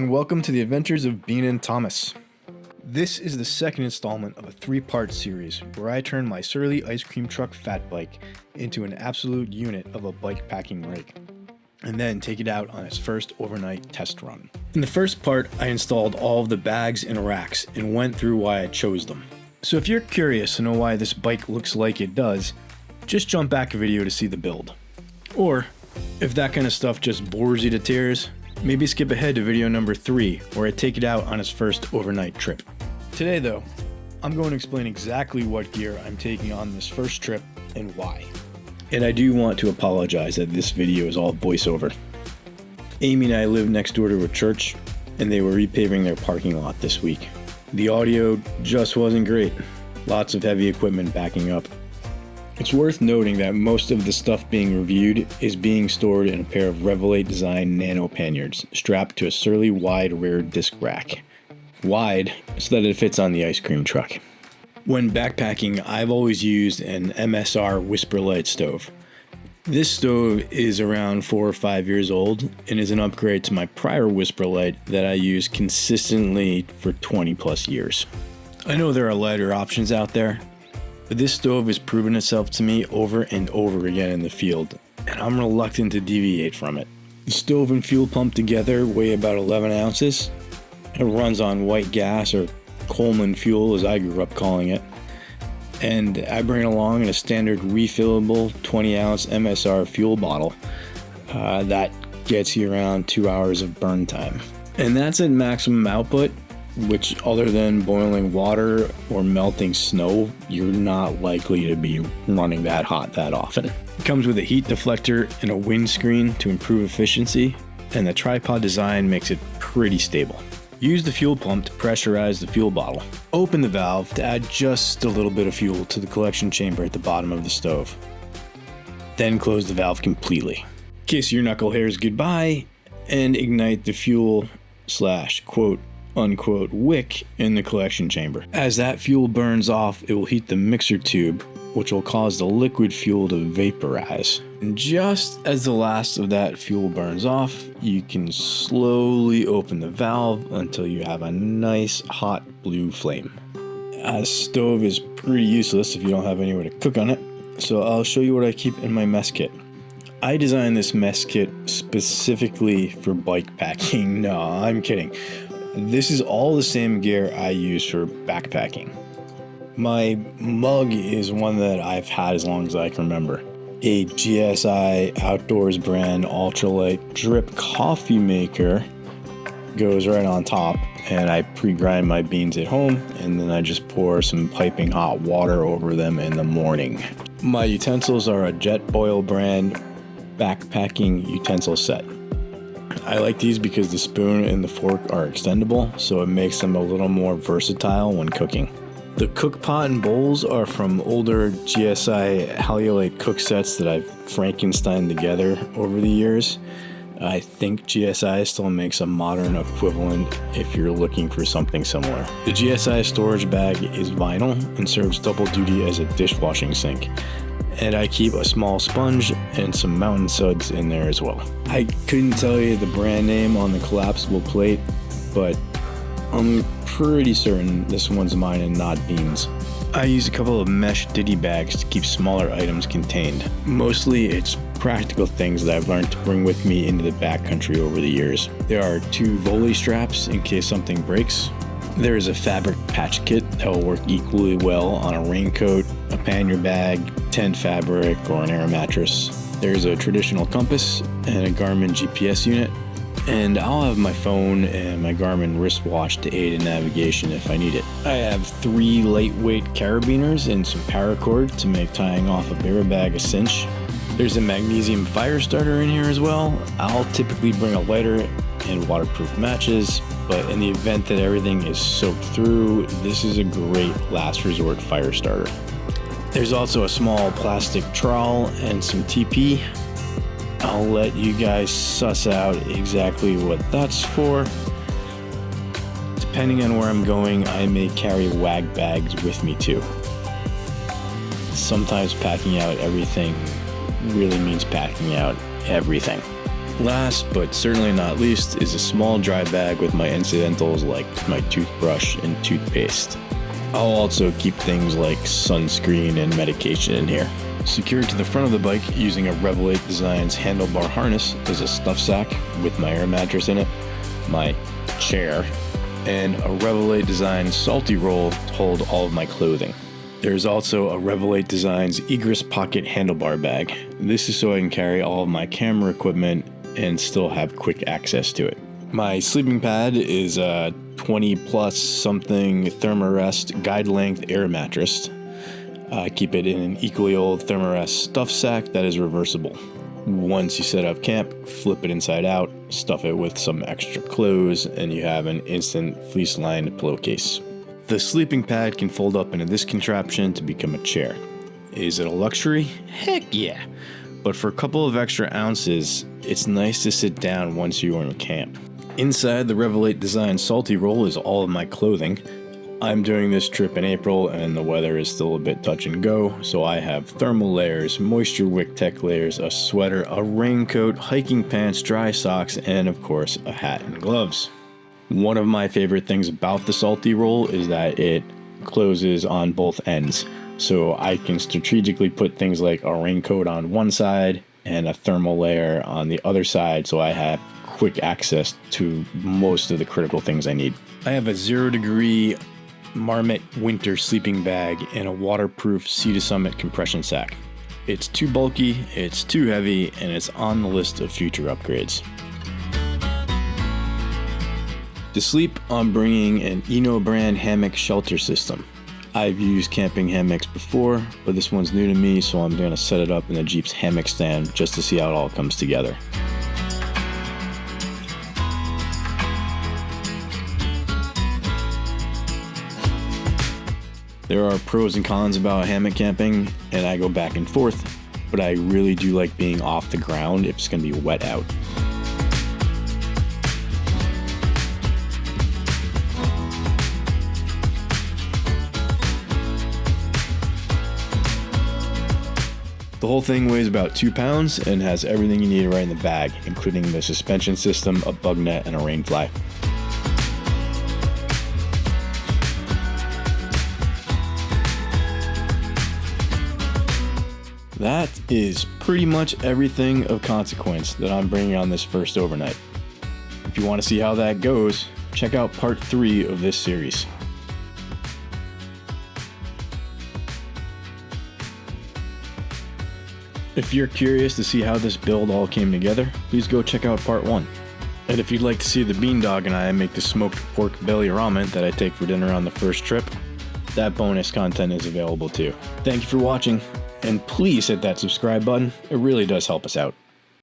and welcome to the adventures of Bean and Thomas. This is the second installment of a 3-part series where I turn my surly ice cream truck fat bike into an absolute unit of a bike packing rig, and then take it out on its first overnight test run. In the first part, I installed all of the bags and racks and went through why I chose them. So if you're curious to know why this bike looks like it does, just jump back a video to see the build. Or, if that kind of stuff just bores you to tears, maybe skip ahead to video number 3, where I take it out on its first overnight trip. Today though, I'm going to explain exactly what gear I'm taking on this first trip and why. And I do want to apologize that this video is all voiceover. Amy and I live next door to a church, and they were repaving their parking lot this week. The audio just wasn't great. Lots of heavy equipment backing up. It's worth noting that most of the stuff being reviewed is being stored in a pair of Revelate design nano panniers strapped to a surly wide rear disc rack. Wide so that it fits on the ice cream truck. When backpacking, I've always used an MSR Whisperlight stove. This stove is around 4 or 5 years old and is an upgrade to my prior Whisperlight that I use consistently for 20 plus years. I know there are lighter options out there, but this stove has proven itself to me over and over again in the field, and I'm reluctant to deviate from it. The stove and fuel pump together weigh about 11 ounces. It runs on white gas, or Coleman fuel as I grew up calling it, and I bring along a standard refillable 20 ounce MSR fuel bottle that gets you around 2 hours of burn time. And that's at maximum output, which other than boiling water or melting snow, you're not likely to be running that hot that often. It comes with a heat deflector and a windscreen to improve efficiency, and the tripod design makes it pretty stable. Use the fuel pump to pressurize the fuel bottle. Open the valve to add just a little bit of fuel to the collection chamber at the bottom of the stove. Then close the valve completely. Kiss your knuckle hairs goodbye and ignite the fuel / quote unquote wick in the collection chamber. As that fuel burns off, it will heat the mixer tube, which will cause the liquid fuel to vaporize. And just as the last of that fuel burns off, you can slowly open the valve until you have a nice hot blue flame. A stove is pretty useless if you don't have anywhere to cook on it, so I'll show you what I keep in my mess kit. I designed this mess kit specifically for bike packing. No, I'm kidding. This is all the same gear I use for backpacking. My mug is one that I've had as long as I can remember. A GSI Outdoors brand ultralight drip coffee maker goes right on top, and I pre-grind my beans at home, and then I just pour some piping hot water over them in the morning. My utensils are a Jetboil brand backpacking utensil set. I like these because the spoon and the fork are extendable, so it makes them a little more versatile when cooking. The cook pot and bowls are from older GSI Halulite cook sets that I've Frankensteined together over the years. I think GSI still makes a modern equivalent if you're looking for something similar. The GSI storage bag is vinyl and serves double duty as a dishwashing sink. And I keep a small sponge and some mountain suds in there as well. I couldn't tell you the brand name on the collapsible plate, but I'm pretty certain this one's mine and not Bean's. I use a couple of mesh ditty bags to keep smaller items contained. Mostly it's practical things that I've learned to bring with me into the backcountry over the years. There are 2 Volley straps in case something breaks. There is a fabric patch kit that will work equally well on a raincoat, a pannier bag, tent fabric, or an air mattress. There's a traditional compass and a Garmin GPS unit, and I'll have my phone and my Garmin wristwatch to aid in navigation if I need it. I have 3 lightweight carabiners and some paracord to make tying off a bear bag a cinch. There's a magnesium fire starter in here as well. I'll typically bring a lighter and waterproof matches, but in the event that everything is soaked through, this is a great last resort fire starter. There's also a small plastic trowel and some TP. I'll let you guys suss out exactly what that's for. Depending on where I'm going, I may carry wag bags with me too. Sometimes packing out everything really means packing out everything. Last but certainly not least is a small dry bag with my incidentals like my toothbrush and toothpaste. I'll also keep things like sunscreen and medication in here. Secured to the front of the bike using a Revel 8 Designs handlebar harness is a stuff sack with my air mattress in it, my chair, and a Revel 8 Designs salty roll to hold all of my clothing. There's also a Revel 8 Designs egress pocket handlebar bag. This is so I can carry all of my camera equipment and still have quick access to it. My sleeping pad is a 20 plus something Thermarest guide length air mattress. I keep it in an equally old Thermarest stuff sack that is reversible. Once you set up camp, flip it inside out, stuff it with some extra clothes, and you have an instant fleece-lined pillowcase. The sleeping pad can fold up into this contraption to become a chair. Is it a luxury? Heck yeah! But for a couple of extra ounces, it's nice to sit down once you are in camp. Inside the Revel 8 Design salty roll is all of my clothing. I'm doing this trip in April and the weather is still a bit touch and go, so I have thermal layers, moisture wick tech layers, a sweater, a raincoat, hiking pants, dry socks, and of course a hat and gloves. One of my favorite things about the salty roll is that it closes on both ends, so I can strategically put things like a raincoat on one side and a thermal layer on the other side, so I have quick access to most of the critical things I need. I have a 0-degree Marmot winter sleeping bag and a waterproof Sea to Summit compression sack. It's too bulky, it's too heavy, and it's on the list of future upgrades. To sleep, I'm bringing an Eno brand hammock shelter system. I've used camping hammocks before, but this one's new to me, so I'm going to set it up in the Jeep's hammock stand just to see how it all comes together. There are pros and cons about hammock camping, and I go back and forth, but I really do like being off the ground if it's going to be wet out. The whole thing weighs about 2 pounds and has everything you need right in the bag, including the suspension system, a bug net, and a rain fly. That is pretty much everything of consequence that I'm bringing on this first overnight. If you want to see how that goes, check out part 3 of this series. If you're curious to see how this build all came together, please go check out part 1. And if you'd like to see the Beandog and I make the smoked pork belly ramen that I take for dinner on the first trip, that bonus content is available too. Thank you for watching, and please hit that subscribe button. It really does help us out.